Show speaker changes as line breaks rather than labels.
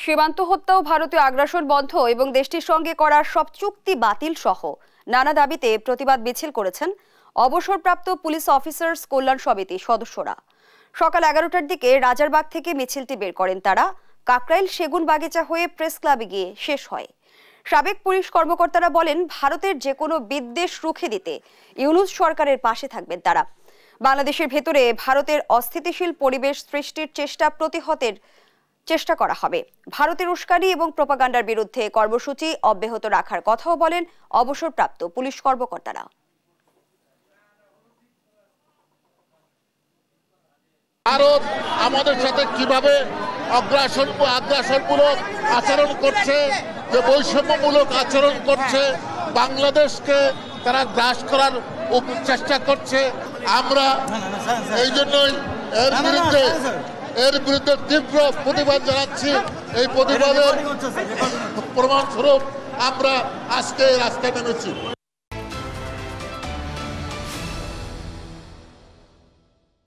সীমান্ত হত্যা ও ভারতীয় আগ্রাসন বন্ধ এবং দেশটির সঙ্গে করা সব চুক্তি বাতিল সহ নানা দাবিতে প্রতিবাদ মিছিল করেছেন অবসরপ্রাপ্ত পুলিশ অফিসার্স কল্যাণ সমিতির সদস্যরা। সকাল 11টার দিকে রাজারবাগ থেকে মিছিলটি বের করেন তারা। কাকরাইল সেগুন বাগিচা হয়ে প্রেস ক্লাবে গিয়ে শেষ হয়। সাবেক পুলিশ কর্মকর্তারা বলেন, ভারতের যে কোনো বিদ্বেষ রুখে দিতে ইউনূস সরকারের পাশে থাকবেন তারা। বাংলাদেশের ভেতরে ভারতের অস্থিতিশীল পরিবেশ সৃষ্টির প্রতিহতের চেষ্টা করা হবে। ভারতের উস্কানি এবং প্রোপাগান্ডার বিরুদ্ধে কর্মসূচি অব্যাহত রাখার কথাও বলেন অবসরপ্রাপ্ত পুলিশ কর্মকর্তারা।
ভারত আমাদের সাথে কিভাবে আগ্রাসনমূলক আচরণ করছে, যে বৈষম্যমূলক আচরণ করছে, বাংলাদেশকে তারা গ্রাস করার চেষ্টা করছে। আমরা এই জন্যই এর বিরুদ্ধে তীব্র প্রতিবাদ জানাচ্ছি। এই প্রতিবাদের প্রমাণস্বরূপ আমরা আজকে রাস্তায় নেমেছি।